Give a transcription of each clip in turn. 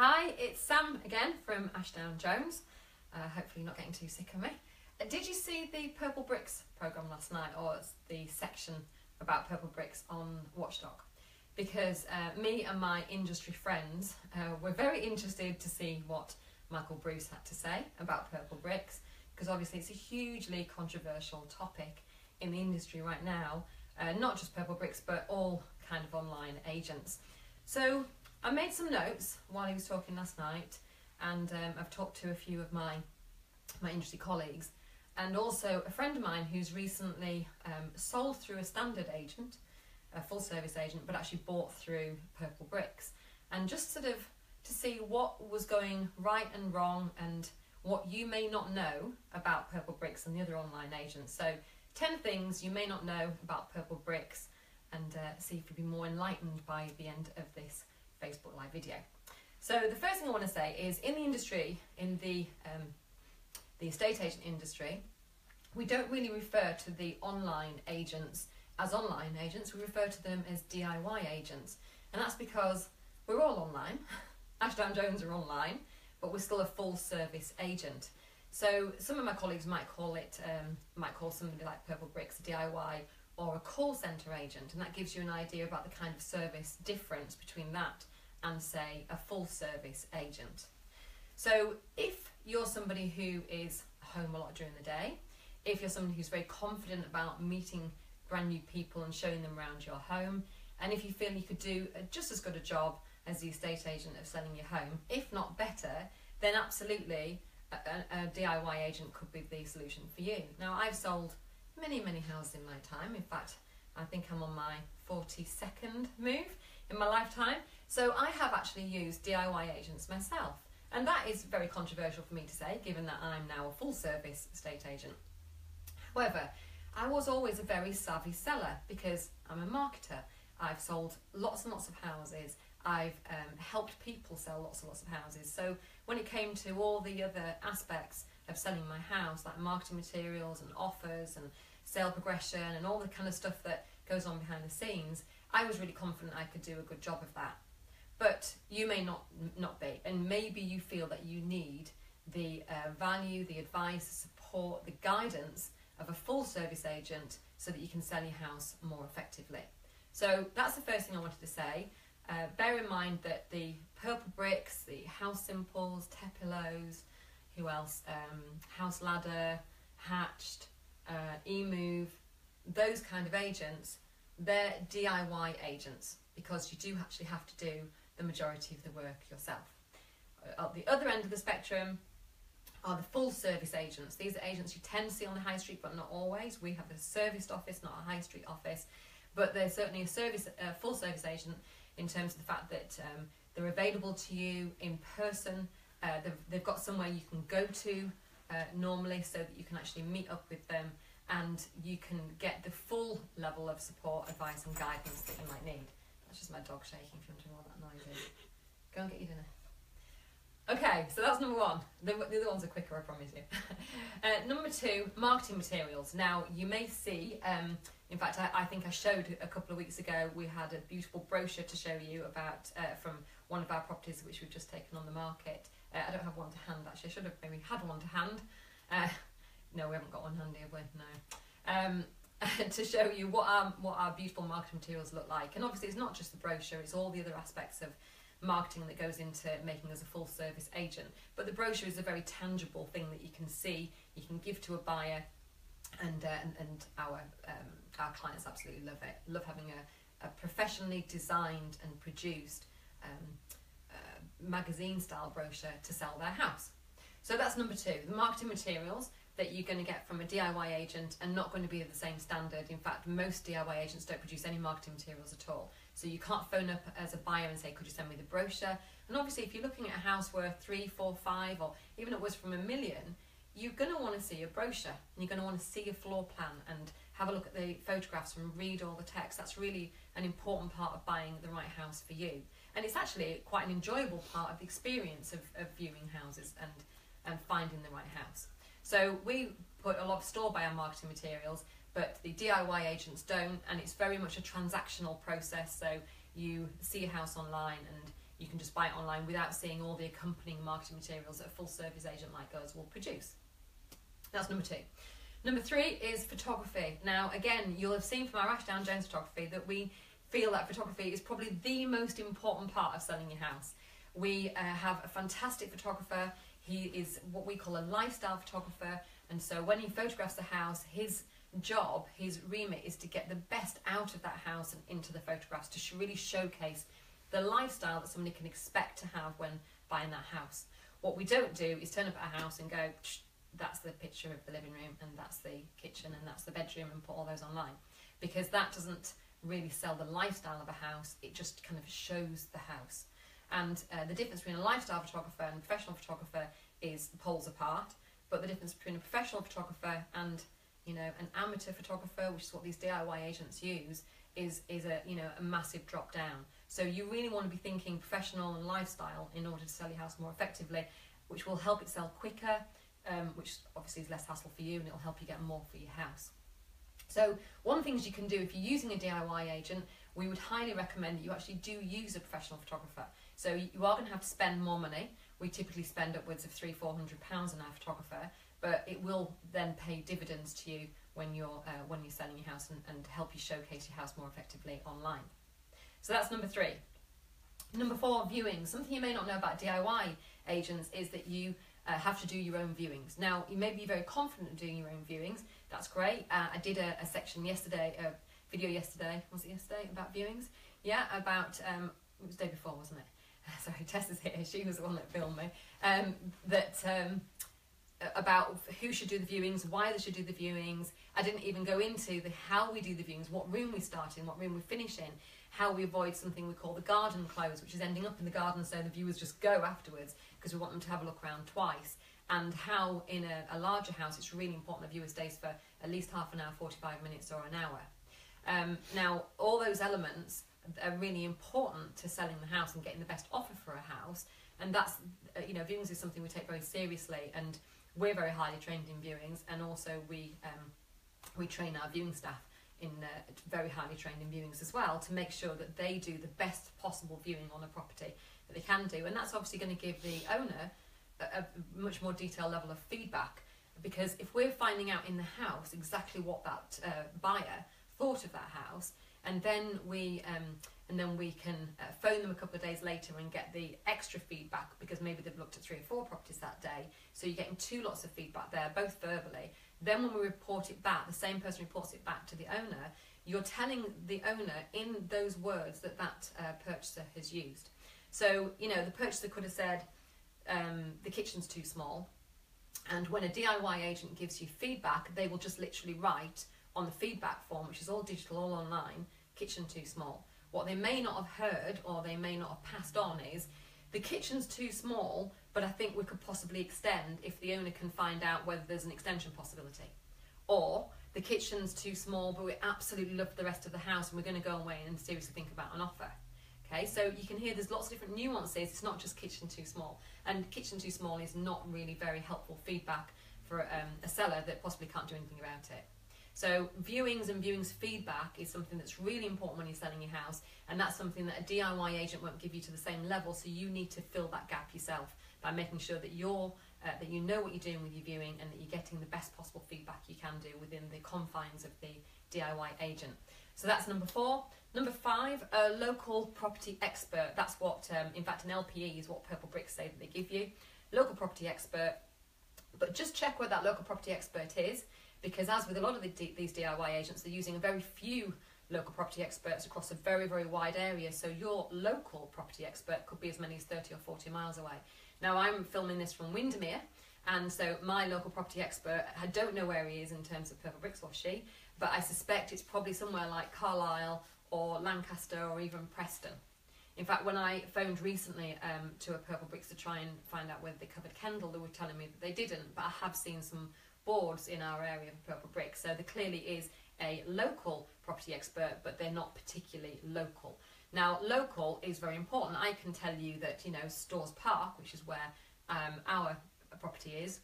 Hi, it's Sam again from Ashdown Jones. Hopefully you're not getting too sick of me. Did you see the Purple Bricks programme last night, or the section about Purple Bricks on Watchdog? Because me and my industry friends were very interested to see what Michael Bruce had to say about Purple Bricks, because obviously it's a hugely controversial topic in the industry right now, not just Purple Bricks but all kind of online agents. So I made some notes while he was talking last night, and I've talked to a few of my industry colleagues, and also a friend of mine who's recently sold through a standard agent, a full service agent, but actually bought through Purple Bricks, and just sort of to see what was going right and wrong and what you may not know about Purple Bricks and the other online agents. So 10 things you may not know about Purple Bricks, and see if you'll be more enlightened by the end of this Facebook Live video. So the first thing I want to say is, in the industry, in the estate agent industry, we don't really refer to the online agents as online agents. We refer to them as DIY agents, and that's because we're all online. Ashdown Jones are online, but we're still a full service agent. So some of my colleagues might call somebody like Purple Bricks a DIY or a call centre agent, and that gives you an idea about the kind of service difference between that and, say, a full service agent. So if you're somebody who is home a lot during the day, if you're somebody who's very confident about meeting brand new people and showing them around your home, and if you feel you could do just as good a job as the estate agent of selling your home, if not better, then absolutely a DIY agent could be the solution for you. Now, I've sold many houses in my time. In fact, I think I'm on my 42nd move in my lifetime. So I have actually used DIY agents myself. And that is very controversial for me to say, given that I'm now a full service estate agent. However, I was always a very savvy seller because I'm a marketer. I've sold lots and lots of houses. I've helped people sell lots and lots of houses. So when it came to all the other aspects of selling my house, like marketing materials and offers and sale progression and all the kind of stuff that goes on behind the scenes, I was really confident I could do a good job of that. But you may not be, and maybe you feel that you need the value, the advice, the support, the guidance of a full service agent so that you can sell your house more effectively. So that's the first thing I wanted to say. Bear in mind that the Purple Bricks, the House Simples, Tepillos, who else? House Ladder, Hatched, eMove, those kind of agents, they're DIY agents because you do actually have to do the majority of the work yourself. At the other end of the spectrum are the full service agents. These are agents you tend to see on the high street, but not always. We have a serviced office, not a high street office, but they're certainly a full service agent in terms of the fact that they're available to you in person. They've got somewhere you can go to normally, so that you can actually meet up with them and you can get the full level of support, advice and guidance that you might need. That's just my dog shaking if you're wondering what that noise is. Go and get your dinner. Okay, so that's number one. The other ones are quicker, I promise you. Number two, marketing materials. Now, you may see, in fact, I think I showed a couple of weeks ago, we had a beautiful brochure to show you about from one of our properties which we've just taken on the market. I don't have one to hand, actually. I should have maybe had one to hand. No, we haven't got one handy, have we? No. To show you what our beautiful marketing materials look like. And obviously it's not just the brochure, it's all the other aspects of marketing that goes into making us a full service agent. But the brochure is a very tangible thing that you can see, you can give to a buyer, and our clients absolutely love it. Love having a professionally designed and produced magazine style brochure to sell their house. So that's number two, the marketing materials that you're going to get from a DIY agent and not going to be of the same standard. In fact, most DIY agents don't produce any marketing materials at all. So you can't phone up as a buyer and say, could you send me the brochure? And obviously if you're looking at a house worth 3, 4, 5, or even upwards from $1 million, you're going to want to see a brochure, and you're going to want to see a floor plan and have a look at the photographs and read all the text. That's really an important part of buying the right house for you. And it's actually quite an enjoyable part of the experience of viewing houses and finding the right house. So we put a lot of store by our marketing materials, but the DIY agents don't, and it's very much a transactional process. So you see a house online and you can just buy it online without seeing all the accompanying marketing materials that a full service agent like us will produce. That's number 2. Number 3 is photography. Now, again, you'll have seen from our Ashdown Jones photography that we feel that photography is probably the most important part of selling your house. We have a fantastic photographer. He is what we call a lifestyle photographer, and so when he photographs the house, his job, his remit is to get the best out of that house and into the photographs to really showcase the lifestyle that somebody can expect to have when buying that house. What we don't do is turn up at a house and go, that's the picture of the living room and that's the kitchen and that's the bedroom, and put all those online, because that doesn't really sell the lifestyle of a house. It just kind of shows the house. And the difference between a lifestyle photographer and a professional photographer is poles apart, but the difference between a professional photographer and, you know, an amateur photographer, which is what these DIY agents use, is a, you know, a massive drop down. So you really want to be thinking professional and lifestyle in order to sell your house more effectively, which will help it sell quicker, which obviously is less hassle for you, and it'll help you get more for your house. So one of the things you can do if you're using a DIY agent, we would highly recommend that you actually do use a professional photographer. So you are going to have to spend more money. We typically spend upwards of £300–400 on our photographer, but it will then pay dividends to you when you're selling your house, and help you showcase your house more effectively online. So that's number 3. Number 4, viewings. Something you may not know about DIY agents is that you have to do your own viewings. Now, you may be very confident in doing your own viewings. That's great. I did a section yesterday, a video yesterday, was it yesterday, about viewings? Yeah, about, it was the day before, wasn't it? Sorry, Tess is here, she was the one that filmed me. About who should do the viewings, why they should do the viewings. I didn't even go into how we do the viewings, what room we start in, what room we finish in, how we avoid something we call the garden close, which is ending up in the garden so the viewers just go afterwards because we want them to have a look around twice, and how in a larger house it's really important the viewer stays for at least half an hour, 45 minutes or an hour. Now, all those elements are really important to selling the house and getting the best offer for a house, and that's, you know, viewings is something we take very seriously, and we're very highly trained in viewings, and also we train our viewing staff in very highly trained in viewings as well, to make sure that they do the best possible viewing on a property that they can do. And that's obviously going to give the owner a much more detailed level of feedback, because if we're finding out in the house exactly what that buyer thought of that house, and then we can phone them a couple of days later and get the extra feedback, because maybe they've looked at 3 or 4 properties that day, so you're getting 2 lots of feedback there, both verbally. Then when we report it back, the same person reports it back to the owner, you're telling the owner in those words that purchaser has used. So, you know, the purchaser could have said, the kitchen's too small, and when a DIY agent gives you feedback, they will just literally write on the feedback form, which is all digital, all online, kitchen too small. What they may not have heard, or they may not have passed on, is the kitchen's too small, but I think we could possibly extend if the owner can find out whether there's an extension possibility. Or the kitchen's too small, but we absolutely love the rest of the house and we're going to go away and seriously think about an offer. Okay, so you can hear there's lots of different nuances. It's not just kitchen too small, and kitchen too small is not really very helpful feedback for a seller that possibly can't do anything about it. So viewings and viewings feedback is something that's really important when you're selling your house, and that's something that a DIY agent won't give you to the same level, so you need to fill that gap yourself by making sure that that you know what you're doing with your viewing, and that you're getting the best possible feedback you can do within the confines of the DIY agent. So that's number 4. Number 5, a local property expert. That's what, in fact, an LPE is what Purple Bricks say that they give you. Local property expert. But just check where that local property expert is, because as with a lot of these DIY agents, they're using a very few local property experts across a very, very wide area. So your local property expert could be as many as 30 or 40 miles away. Now, I'm filming this from Windermere, and so my local property expert, I don't know where he is in terms of Purple Bricks, or she, but I suspect it's probably somewhere like Carlisle or Lancaster or even Preston. In fact, when I phoned recently to a Purple Bricks to try and find out whether they covered Kendal, they were telling me that they didn't, but I have seen some boards in our area for Purple Bricks, so there clearly is a local property expert, but they're not particularly local. Now, local is very important. I can tell you that, you know, Stores Park, which is where our property is,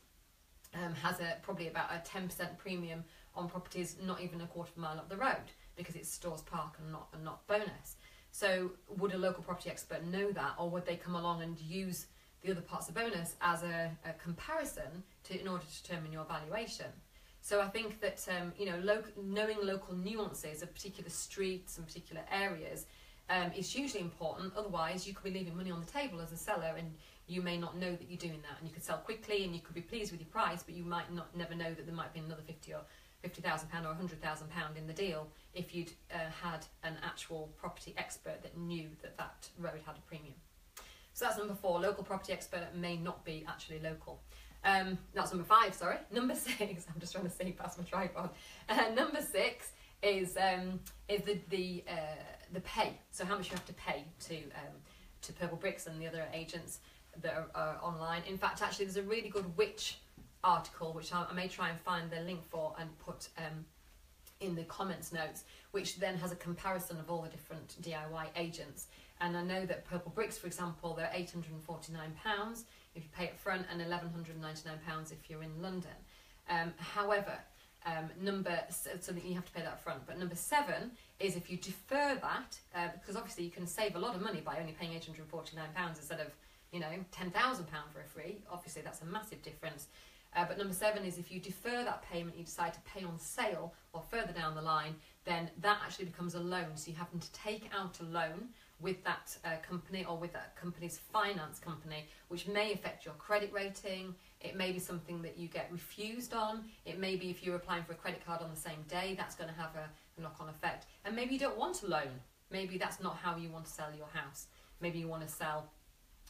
has probably about a 10% premium on properties not even a quarter of a mile up the road, because it's Stores Park and not Bowness. So would a local property expert know that, or would they come along and use the other parts of bonus as a comparison in order to determine your valuation? So I think that knowing local nuances of particular streets and particular areas is hugely important. Otherwise, you could be leaving money on the table as a seller, and you may not know that you're doing that. And you could sell quickly, and you could be pleased with your price, but you might never know that there might be another £50,000 or £100,000 in the deal if you'd had an actual property expert that knew that road had a premium. So that's number 4. Local property expert may not be actually local. That's number 5. Sorry. Number 6. I'm just trying to see past my tripod. Number 6 is the pay. So how much you have to pay to Purple Bricks and the other agents that are online. In fact, actually, there's a really good Which article which I may try and find the link for and put in the comments notes, which then has a comparison of all the different DIY agents. And I know that Purple Bricks, for example, they're £849 if you pay up front and £1,199 if you're in London. However, so that you have to pay that up front. But number 7 is if you defer that, because obviously you can save a lot of money by only paying £849 instead of £10,000 for a free. Obviously that's a massive difference. But number 7 is if you defer that payment, you decide to pay on sale or further down the line, then that actually becomes a loan. So you happen to take out a loan with that company or with that company's finance company, which may affect your credit rating. It may be something that you get refused on. It may be if you're applying for a credit card on the same day, that's going to have a knock-on effect. And maybe you don't want a loan. Maybe that's not how you want to sell your house. Maybe you want to sell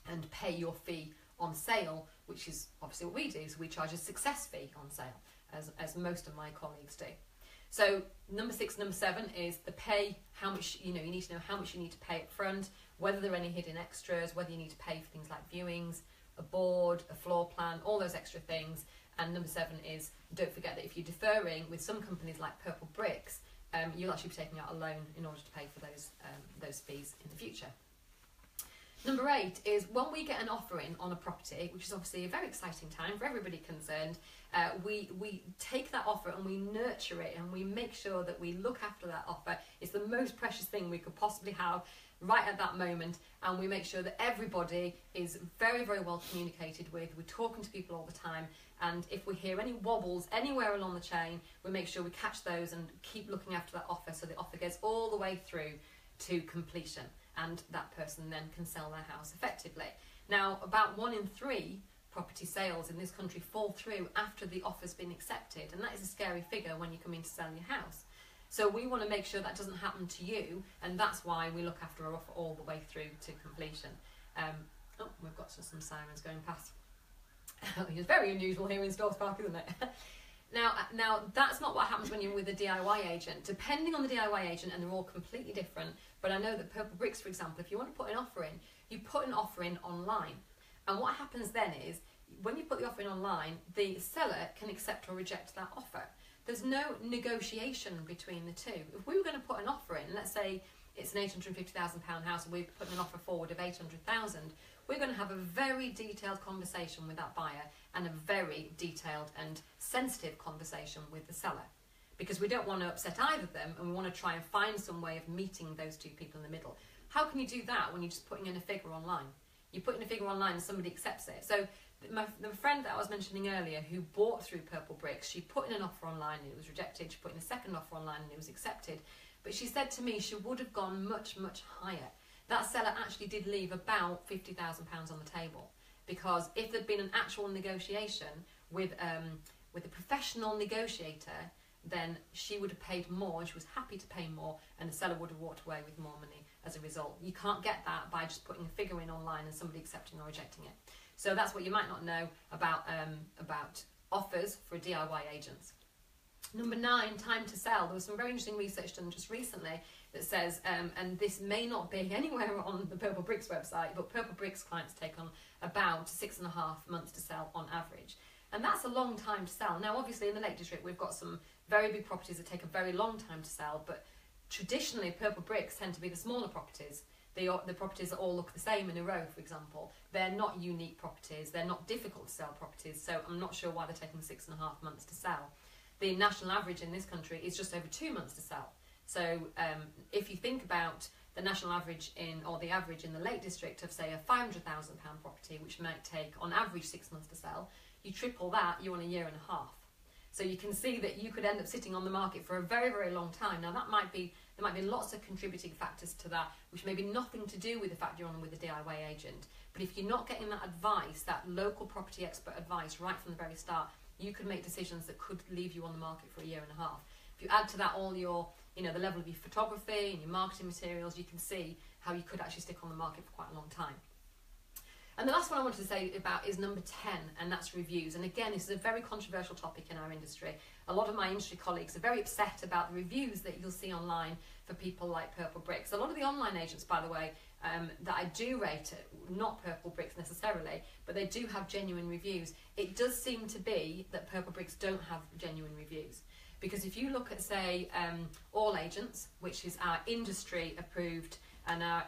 and pay your fee on sale, which is obviously what we do. So we charge a success fee on sale, as most of my colleagues do. So number 6, number 7 is the pay. How much you need to know how much you need to pay up front, whether there are any hidden extras, whether you need to pay for things like viewings, a board, a floor plan, all those extra things. And number 7 is, don't forget that if you're deferring with some companies like Purple Bricks, you'll actually be taking out a loan in order to pay for those fees in the future. Number 8 is when we get an offer in on a property, which is obviously a very exciting time for everybody concerned, we take that offer and we nurture it and we make sure that we look after that offer. It's the most precious thing we could possibly have right at that moment, and we make sure that everybody is very, very well communicated with. We're talking to people all the time, and if we hear any wobbles anywhere along the chain, we make sure we catch those and keep looking after that offer so the offer gets all the way through to completion, and that person then can sell their house effectively. Now, about 1 in 3 property sales in this country fall through after the offer's been accepted, and that is a scary figure when you come in to sell your house. So we want to make sure that doesn't happen to you, and that's why we look after our offer all the way through to completion. We've got some sirens going past. It's very unusual here in Storks Park, isn't it? Now that's not what happens when you're with a DIY agent. Depending on the DIY agent, and they're all completely different, but I know that Purple Bricks, for example, if you want to put an offer in, you put an offer in online. And what happens then is, when you put the offer in online, the seller can accept or reject that offer. There's no negotiation between the two. If we were going to put an offer in, let's say it's an £850,000 house and we're putting an offer forward of £800,000, we're going to have a very detailed conversation with that buyer and a very detailed and sensitive conversation with the seller, because we don't want to upset either of them, and we want to try and find some way of meeting those two people in the middle. How can you do that when you're just putting in a figure online? You put in a figure online and somebody accepts it. So the friend that I was mentioning earlier who bought through Purple Bricks, she put in an offer online and it was rejected. She put in a second offer online and it was accepted. But she said to me she would have gone much, much higher. That seller actually did leave about £50,000 on the table, because if there'd been an actual negotiation with a professional negotiator, then she would have paid more, and she was happy to pay more, and the seller would have walked away with more money as a result. You can't get that by just putting a figure in online and somebody accepting or rejecting it. So that's what you might not know about offers for DIY agents. Number 9, time to sell. There was some very interesting research done just recently that says, and this may not be anywhere on the Purple Bricks website, but Purple Bricks clients take on about 6.5 months to sell on average. And that's a long time to sell. Now, obviously, in the Lake District, we've got some very big properties that take a very long time to sell, but traditionally, Purple Bricks tend to be the smaller properties. The properties that all look the same in a row, for example. They're not unique properties. They're not difficult to sell properties, so I'm not sure why they're taking 6.5 months to sell. The national average in this country is just over 2 months to sell. So if you think about the national average or the average in the Lake District of, say, a £500,000 property, which might take on average 6 months to sell, you triple that, you're on a year and a half. So you can see that you could end up sitting on the market for a very, very long time. Now there might be lots of contributing factors to that, which may be nothing to do with the fact you're on with a DIY agent. But if you're not getting that advice, that local property expert advice right from the very start, you could make decisions that could leave you on the market for a year and a half. If you add to that all your, the level of your photography and your marketing materials, you can see how you could actually stick on the market for quite a long time. And the last one I wanted to say about is number 10, and that's reviews. And again, this is a very controversial topic in our industry. A lot of my industry colleagues are very upset about the reviews that you'll see online for people like Purple Bricks. A lot of the online agents, by the way, that I do rate, not Purple Bricks necessarily, but they do have genuine reviews. It does seem to be that Purple Bricks don't have genuine reviews. Because if you look at, say, All Agents, which is our industry approved and our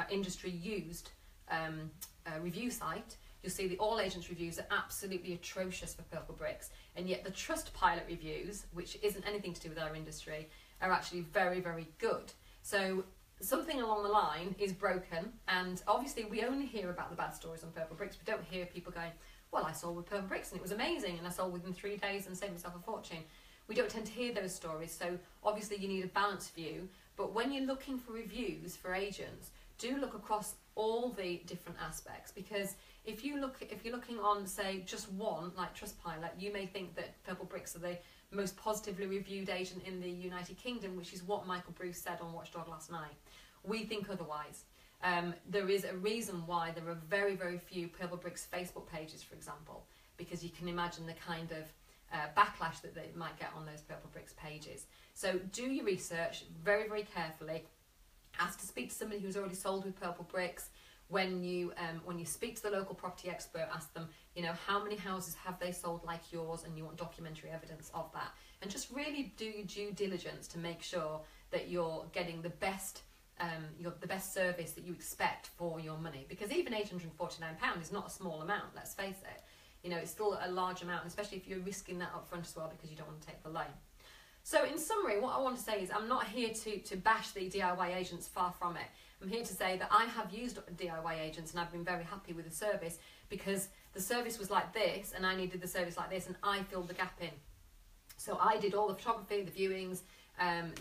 industry used review site, you'll see the All Agents reviews are absolutely atrocious for Purple Bricks, and yet the Trustpilot reviews, which isn't anything to do with our industry, are actually very, very good. So something along the line is broken, and obviously we only hear about the bad stories on Purple Bricks. We don't hear people going, well, I sold with Purple Bricks and it was amazing, and I sold within 3 days and saved myself a fortune. We don't tend to hear those stories, so obviously you need a balanced view. But when you're looking for reviews for agents, do look across all the different aspects, because if you're looking on, say, just one, like Trustpilot, you may think that Purple Bricks are the most positively reviewed agent in the United Kingdom, which is what Michael Bruce said on Watchdog last night. We think otherwise. There is a reason why there are very, very few Purple Bricks Facebook pages, for example, because you can imagine the kind of backlash that they might get on those Purple Bricks pages. So do your research very, very carefully. Ask to speak to somebody who's already sold with Purple Bricks. When you speak to the local property expert, ask them, how many houses have they sold like yours, and you want documentary evidence of that. And just really do your due diligence to make sure that you're getting the best service that you expect for your money. Because even £849 is not a small amount, let's face it. It's still a large amount, especially if you're risking that up front as well because you don't want to take the loan. So in summary, what I want to say is I'm not here to bash the DIY agents, far from it. I'm here to say that I have used DIY agents and I've been very happy with the service, because the service was like this and I needed the service like this, and I filled the gap in. So I did all the photography, the viewings,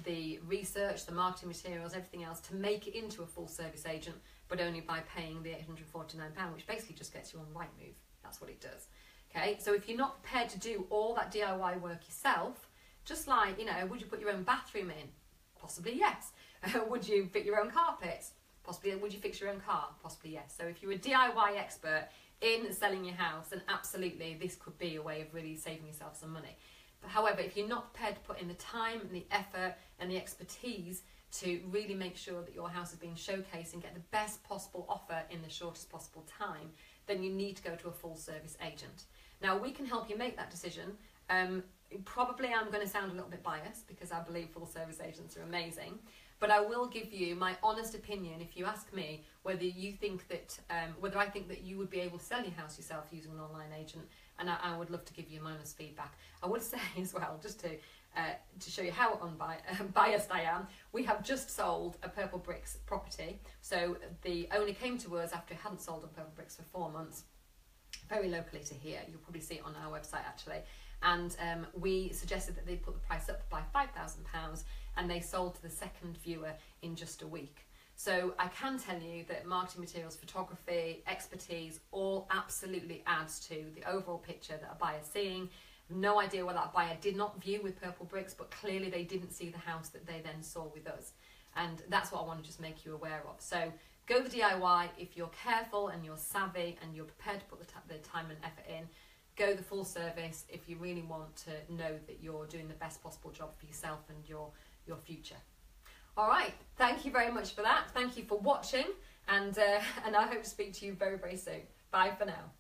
the research, the marketing materials, everything else to make it into a full service agent, but only by paying the £849, which basically just gets you on Rightmove. That's what it does. Okay, so if you're not prepared to do all that DIY work yourself, just like, would you put your own bathroom in? Possibly yes. Would you fit your own carpets? Possibly. Would you fix your own car? Possibly yes. So if you're a DIY expert in selling your house, then absolutely this could be a way of really saving yourself some money. But however, if you're not prepared to put in the time and the effort and the expertise to really make sure that your house is being showcased and get the best possible offer in the shortest possible time, then you need to go to a full service agent. Now, we can help you make that decision. Probably I'm going to sound a little bit biased because I believe full service agents are amazing, but I will give you my honest opinion if you ask me whether you think that, whether I think that you would be able to sell your house yourself using an online agent, and I would love to give you my honest feedback. I would say as well, just to show you how unbiased I am, we have just sold a Purple Bricks property. So the owner came to us after he hadn't sold on Purple Bricks for 4 months, very locally to here. You'll probably see it on our website actually. And we suggested that they put the price up by £5,000, and they sold to the second viewer in just a week. So I can tell you that marketing materials, photography, expertise, all absolutely adds to the overall picture that a buyer's seeing. No idea what that buyer did not view with Purple Bricks, but clearly they didn't see the house that they then saw with us. And that's what I want to just make you aware of. So go the DIY if you're careful and you're savvy and you're prepared to put the time and effort in. Go the full service if you really want to know that you're doing the best possible job for yourself and your future. All right, thank you very much for that. Thank you for watching, and I hope to speak to you very, very soon. Bye for now.